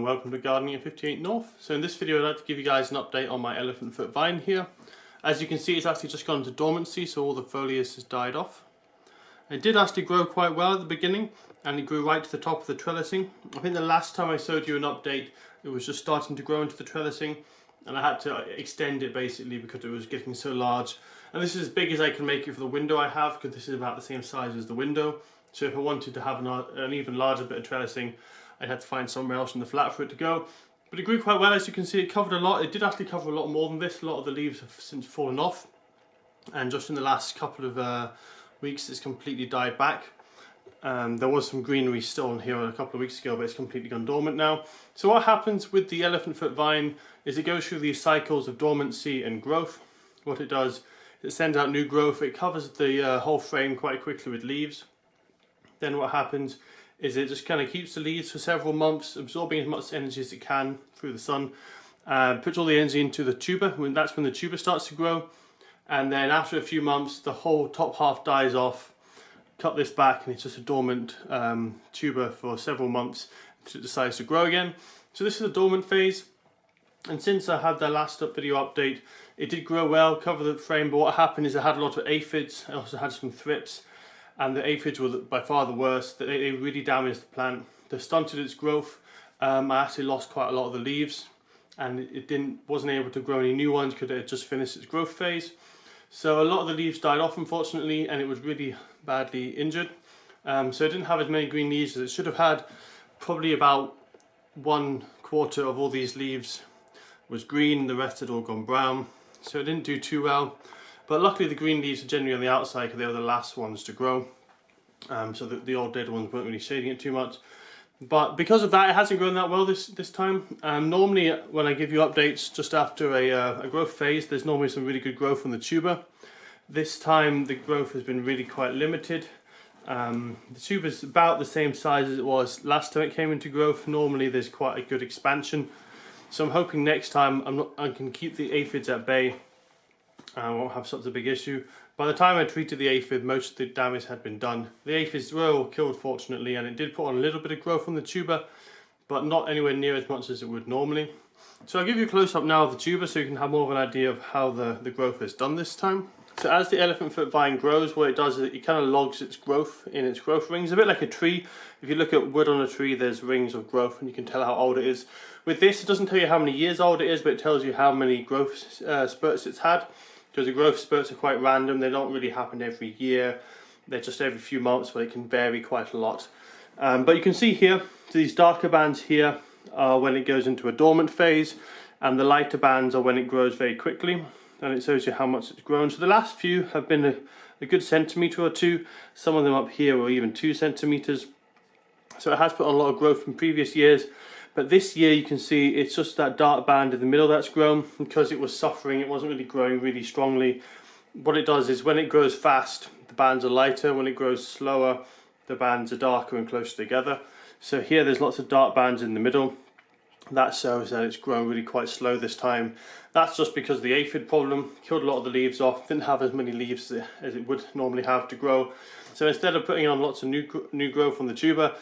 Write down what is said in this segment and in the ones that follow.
and welcome to Gardening at 58 North. So in this video I'd like to give you guys an update on my elephant foot vine here. As you can see, it's actually just gone into dormancy, so all the foliage has died off. It did actually grow quite well at the beginning, and it grew right to the top of the trellising. I think the last time I showed you an update it was just starting to grow into the trellising, and I had to extend it basically because it was getting so large. And this is as big as I can make it for the window I have, because this is about the same size as the window. So if I wanted to have an even larger bit of trellising, I'd have to find somewhere else in the flat for it to go. But it grew quite well. As you can see, it covered a lot. It did actually cover a lot more than this. A lot of the leaves have since fallen off, and just in the last couple of weeks it's completely died back. There was some greenery still on here a couple of weeks ago, but it's completely gone dormant now. So what happens with the elephant foot vine is it goes through these cycles of dormancy and growth. What it does is it sends out new growth. It covers the whole frame quite quickly with leaves. Then what happens is it just kind of keeps the leaves for several months, absorbing as much energy as it can through the sun, puts all the energy into the tuber. That's when the tuber starts to grow, and then after a few months the whole top half dies off. Cut this back and it's just a dormant tuber for several months until it decides to grow again. So this is a dormant phase, and since I had the last video update, it did grow well, cover the frame, but what happened is I had a lot of aphids. I also had some thrips, and the aphids were by far the worst. They really damaged the plant. They stunted its growth. I actually lost quite a lot of the leaves, and it wasn't able to grow any new ones because it had just finished its growth phase. So a lot of the leaves died off, unfortunately, and it was really badly injured. So it didn't have as many green leaves as it should have had. Probably about 1/4 of all these leaves was green, the rest had all gone brown. So it didn't do too well. But luckily the green leaves are generally on the outside because they were the last ones to grow. So the old dead ones weren't really shading it too much. But because of that, it hasn't grown that well this time. Normally when I give you updates just after a growth phase, there's normally some really good growth from the tuber. This time the growth has been really quite limited. The tuber is about the same size as it was last time it came into growth. Normally there's quite a good expansion. So I'm hoping next time I can keep the aphids at bay. I won't have such a big issue. By the time I treated the aphid, most of the damage had been done. The aphids were all killed, fortunately, and it did put on a little bit of growth on the tuber, but not anywhere near as much as it would normally. So I'll give you a close-up now of the tuber so you can have more of an idea of how the growth has done this time. So as the elephant foot vine grows, what it does is it kind of logs its growth in its growth rings, a bit like a tree. If you look at wood on a tree, there's rings of growth, and you can tell how old it is. With this, it doesn't tell you how many years old it is, but it tells you how many growth spurts it's had. Because the growth spurts are quite random, they don't really happen every year, they're just every few months, but it can vary quite a lot. But you can see here, these darker bands here are when it goes into a dormant phase, and the lighter bands are when it grows very quickly, and it shows you how much it's grown. So the last few have been a good centimetre or two, some of them up here were even 2 centimetres. So it has put on a lot of growth from previous years. But this year you can see it's just that dark band in the middle that's grown because it was suffering. It wasn't really growing really strongly. What it does is when it grows fast, the bands are lighter. When it grows slower, the bands are darker and closer together. So here there's lots of dark bands in the middle. That shows that it's grown really quite slow this time. That's just because of the aphid problem. Killed a lot of the leaves off. Didn't have as many leaves as it would normally have to grow. So instead of putting on lots of new growth on the tuber,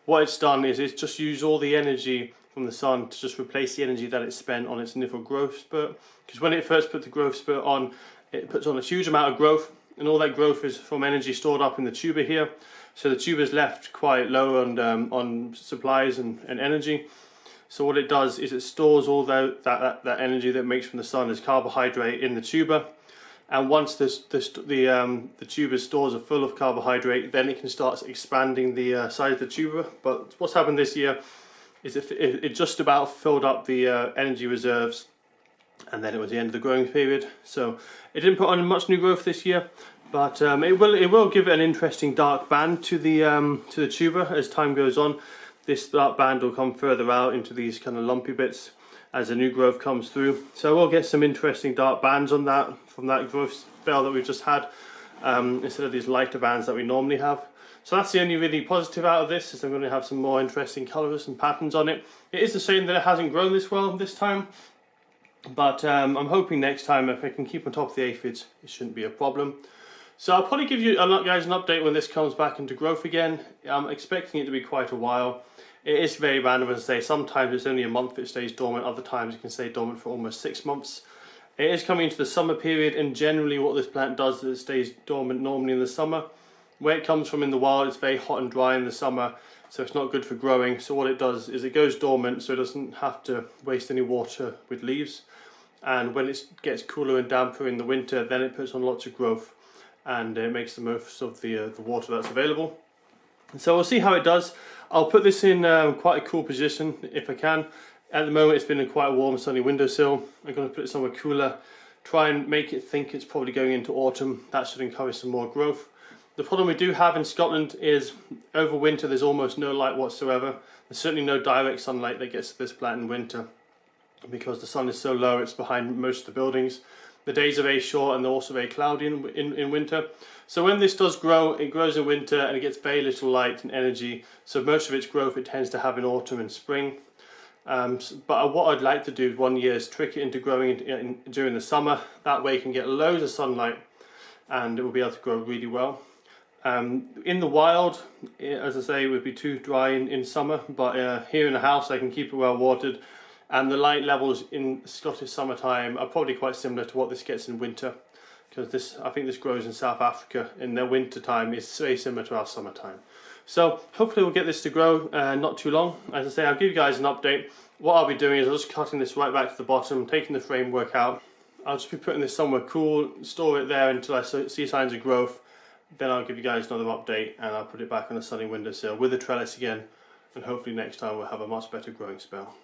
what it's done is it's just used all the energy from the sun to just replace the energy that it spent on its initial growth spurt. Because when it first put the growth spurt on, it puts on a huge amount of growth, and all that growth is from energy stored up in the tuber here. So the tuber is left quite low on supplies and energy. So what it does is it stores all that energy that it makes from the sun as carbohydrate in the tuber. And once the tuber's stores are full of carbohydrate, then it can start expanding the size of the tuber. But what's happened this year is it just about filled up the energy reserves, and then it was the end of the growing period. So it didn't put on much new growth this year, but it will give it an interesting dark band to the tuber as time goes on. This dark band will come further out into these kind of lumpy bits as the new growth comes through. So we'll get some interesting dark bands on that from that growth spell that we've just had, instead of these lighter bands that we normally have. So that's the only really positive out of this, is I'm going to have some more interesting colours and patterns on it. It is a shame that it hasn't grown this well this time, but I'm hoping next time if I can keep on top of the aphids, it shouldn't be a problem. So I'll probably give you guys an update when this comes back into growth again. I'm expecting it to be quite a while. It is very random, as I say. Sometimes it's only a month it stays dormant, other times it can stay dormant for almost 6 months. It is coming into the summer period, and generally what this plant does is it stays dormant normally in the summer. Where it comes from in the wild, it's very hot and dry in the summer, so it's not good for growing. So what it does is it goes dormant so it doesn't have to waste any water with leaves. And when it gets cooler and damper in the winter, then it puts on lots of growth and it makes the most of the water that's available. So we'll see how it does. I'll put this in quite a cool position if I can. At the moment it's been in quite a warm sunny windowsill. I'm going to put it somewhere cooler, try and make it think it's probably going into autumn. That should encourage some more growth. The problem we do have in Scotland is over winter there's almost no light whatsoever. There's certainly no direct sunlight that gets to this plant in winter because the sun is so low, it's behind most of the buildings. The days are very short and they're also very cloudy in winter. So when this does grow, it grows in winter and it gets very little light and energy. So most of its growth it tends to have in autumn and spring. But what I'd like to do one year is trick it into growing during the summer. That way it can get loads of sunlight and it will be able to grow really well. In the wild, as I say, it would be too dry in summer, but here in the house I can keep it well watered, and the light levels in Scottish summertime are probably quite similar to what this gets in winter, because I think this grows in South Africa in their winter time. It's very similar to our summertime. So hopefully we'll get this to grow not too long. As I say, I'll give you guys an update. What I'll be doing is I'll just cutting this right back to the bottom, taking the framework out. I'll just be putting this somewhere cool, store it there until I see signs of growth. Then I'll give you guys another update and I'll put it back on a sunny windowsill with a trellis again, and hopefully next time we'll have a much better growing spell.